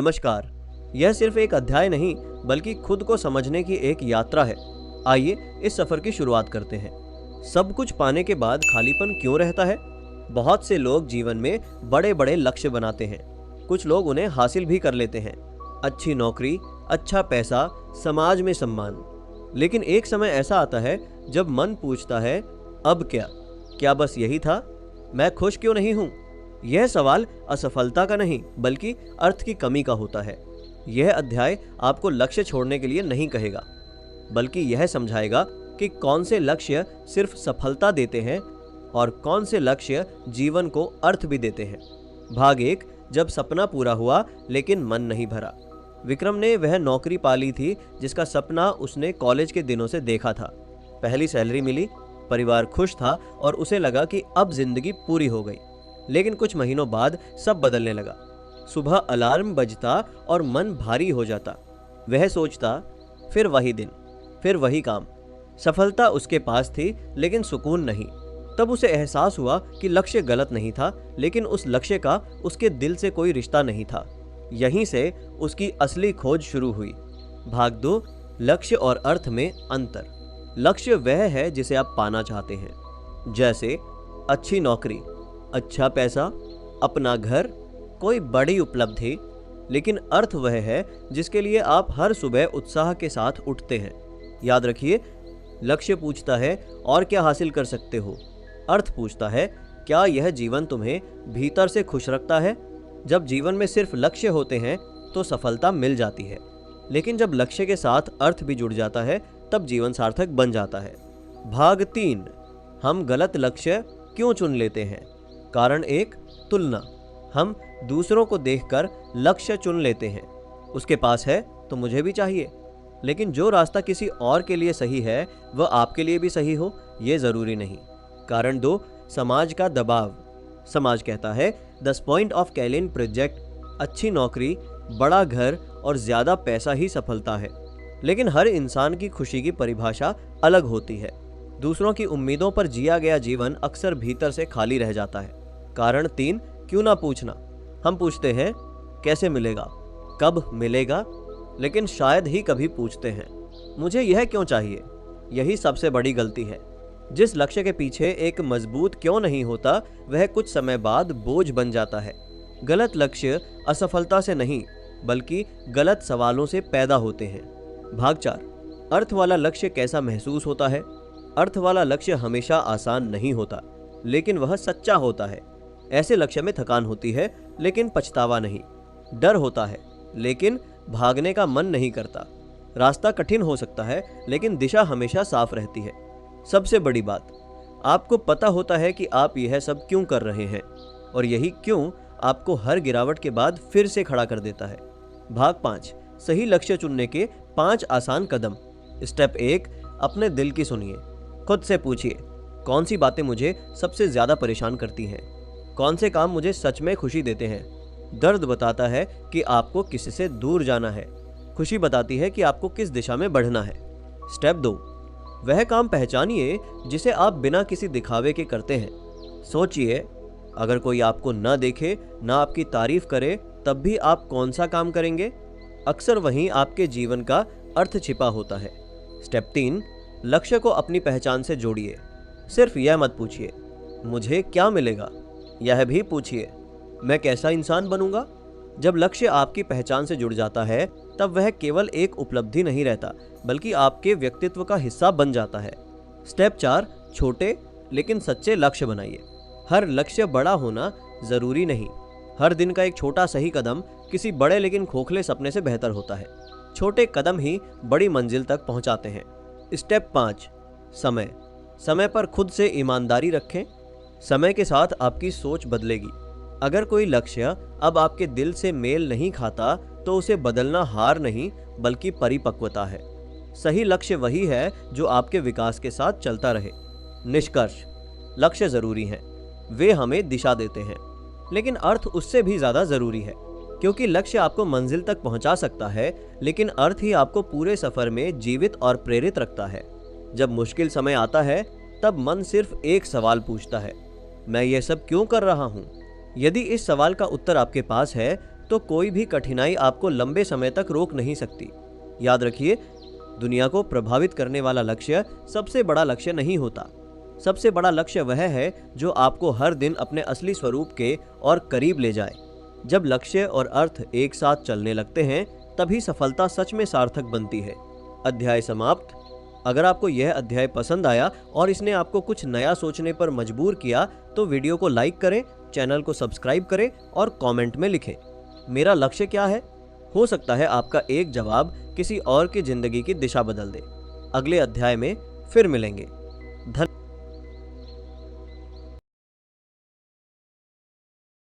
नमस्कार। यह सिर्फ एक अध्याय नहीं बल्कि खुद को समझने की एक यात्रा है। आइए इस सफर की शुरुआत करते हैं। सब कुछ पाने के बाद खालीपन क्यों रहता है? बहुत से लोग जीवन में बड़े बड़े लक्ष्य बनाते हैं। कुछ लोग उन्हें हासिल भी कर लेते हैं, अच्छी नौकरी, अच्छा पैसा, समाज में सम्मान। लेकिन एक समय ऐसा आता है जब मन पूछता है, अब क्या? क्या बस यही था? मैं खुश क्यों नहीं हूं? यह सवाल असफलता का नहीं बल्कि अर्थ की कमी का होता है। यह अध्याय आपको लक्ष्य छोड़ने के लिए नहीं कहेगा, बल्कि यह समझाएगा कि कौन से लक्ष्य सिर्फ सफलता देते हैं और कौन से लक्ष्य जीवन को अर्थ भी देते हैं। भाग 1, जब सपना पूरा हुआ लेकिन मन नहीं भरा। विक्रम ने वह नौकरी पाली थी जिसका सपना उसने कॉलेज के दिनों से देखा था। पहली सैलरी मिली, परिवार खुश था और उसे लगा कि अब जिंदगी पूरी हो गई। लेकिन कुछ महीनों बाद सब बदलने लगा। सुबह अलार्म बजता और मन भारी हो जाता। वह सोचता, फिर वही दिन, फिर वही काम। सफलता उसके पास थी लेकिन सुकून नहीं। तब उसे एहसास हुआ कि लक्ष्य गलत नहीं था, लेकिन उस लक्ष्य का उसके दिल से कोई रिश्ता नहीं था। यहीं से उसकी असली खोज शुरू हुई। भाग 2, लक्ष्य और अर्थ में अंतर। लक्ष्य वह है जिसे आप पाना चाहते हैं, जैसे अच्छी नौकरी, अच्छा पैसा, अपना घर, कोई बड़ी उपलब्धि। लेकिन अर्थ वह है जिसके लिए आप हर सुबह उत्साह के साथ उठते हैं। याद रखिए, लक्ष्य पूछता है और क्या हासिल कर सकते हो। अर्थ पूछता है, क्या यह जीवन तुम्हें भीतर से खुश रखता है। जब जीवन में सिर्फ लक्ष्य होते हैं तो सफलता मिल जाती है, लेकिन जब लक्ष्य के साथ अर्थ भी जुड़ जाता है तब जीवन सार्थक बन जाता है। भाग 3, हम गलत लक्ष्य क्यों चुन लेते हैं। कारण 1, तुलना। हम दूसरों को देखकर लक्ष्य चुन लेते हैं। उसके पास है तो मुझे भी चाहिए। लेकिन जो रास्ता किसी और के लिए सही है वह आपके लिए भी सही हो, यह जरूरी नहीं। कारण 2, समाज का दबाव। समाज कहता है, the point of Kaelin project, अच्छी नौकरी, बड़ा घर और ज्यादा पैसा ही सफलता है। लेकिन हर इंसान की खुशी की परिभाषा अलग होती है। दूसरों की उम्मीदों पर जिया गया जीवन अक्सर भीतर से खाली रह जाता है। कारण 3, क्यों ना पूछना। हम पूछते हैं, कैसे मिलेगा, कब मिलेगा, लेकिन शायद ही कभी पूछते हैं, मुझे यह क्यों चाहिए। यही सबसे बड़ी गलती है। जिस लक्ष्य के पीछे एक मजबूत क्यों नहीं होता, वह कुछ समय बाद बोझ बन जाता है। गलत लक्ष्य असफलता से नहीं बल्कि गलत सवालों से पैदा होते हैं। भाग 4, अर्थ वाला लक्ष्य कैसा महसूस होता है। अर्थ वाला लक्ष्य हमेशा आसान नहीं होता, लेकिन वह सच्चा होता है। ऐसे लक्ष्य में थकान होती है लेकिन पछतावा नहीं। डर होता है लेकिन भागने का मन नहीं करता। रास्ता कठिन हो सकता है लेकिन दिशा हमेशा साफ रहती है। सबसे बड़ी बात, आपको पता होता है कि आप यह सब क्यों कर रहे हैं, और यही क्यों आपको हर गिरावट के बाद फिर से खड़ा कर देता है। भाग 5, सही लक्ष्य चुनने के 5 आसान कदम। स्टेप 1, अपने दिल की सुनिए। खुद से पूछिए, कौन सी बातें मुझे सबसे ज्यादा परेशान करती हैं, कौन से काम मुझे सच में खुशी देते हैं। दर्द बताता है कि आपको किससे दूर जाना है, खुशी बताती है कि आपको किस दिशा में बढ़ना है। स्टेप 2, वह काम पहचानिए जिसे आप बिना किसी दिखावे के करते हैं। सोचिए, अगर कोई आपको न देखे, न आपकी तारीफ करे, तब भी आप कौन सा काम करेंगे। अक्सर वहीं आपके जीवन का अर्थ छिपा होता है। स्टेप 3, लक्ष्य को अपनी पहचान से जोड़िए। सिर्फ यह मत पूछिए, मुझे क्या मिलेगा, यह भी पूछिए, मैं कैसा इंसान बनूंगा। जब लक्ष्य आपकी पहचान से जुड़ जाता है तब वह केवल एक उपलब्धि नहीं रहता बल्कि आपके व्यक्तित्व का हिस्सा बन जाता है। स्टेप 4, छोटे लेकिन सच्चे लक्ष्य बनाइए। हर लक्ष्य बड़ा होना जरूरी नहीं। हर दिन का एक छोटा सही कदम किसी बड़े लेकिन खोखले सपने से बेहतर होता है। छोटे कदम ही बड़ी मंजिल तक पहुंचाते हैं। स्टेप 5, समय। समय पर खुद से ईमानदारी रखें। समय के साथ आपकी सोच बदलेगी। अगर कोई लक्ष्य अब आपके दिल से मेल नहीं खाता तो उसे बदलना हार नहीं बल्कि परिपक्वता है। सही लक्ष्य वही है जो आपके विकास के साथ चलता रहे। निष्कर्ष, लक्ष्य जरूरी हैं, वे हमें दिशा देते हैं, लेकिन अर्थ उससे भी ज्यादा जरूरी है, क्योंकि लक्ष्य आपको मंजिल तक पहुंचा सकता है लेकिन अर्थ ही आपको पूरे सफर में जीवित और प्रेरित रखता है। जब मुश्किल समय आता है तब मन सिर्फ एक सवाल पूछता है, मैं ये सब क्यों कर रहा हूँ। यदि इस सवाल का उत्तर आपके पास है तो कोई भी कठिनाई आपको लंबे समय तक रोक नहीं सकती। याद रखिए, दुनिया को प्रभावित करने वाला लक्ष्य सबसे बड़ा लक्ष्य नहीं होता। सबसे बड़ा लक्ष्य वह है जो आपको हर दिन अपने असली स्वरूप के और करीब ले जाए। जब लक्ष्य और अर्थ एक साथ चलने लगते हैं, तभी सफलता सच में सार्थक बनती है। अध्याय समाप्त। अगर आपको यह अध्याय पसंद आया और इसने आपको कुछ नया सोचने पर मजबूर किया, तो वीडियो को लाइक करें, चैनल को सब्सक्राइब करें और कमेंट में लिखें, मेरा लक्ष्य क्या है। हो सकता है आपका एक जवाब किसी और की जिंदगी की दिशा बदल दे। अगले अध्याय में फिर मिलेंगे। धन्यवाद।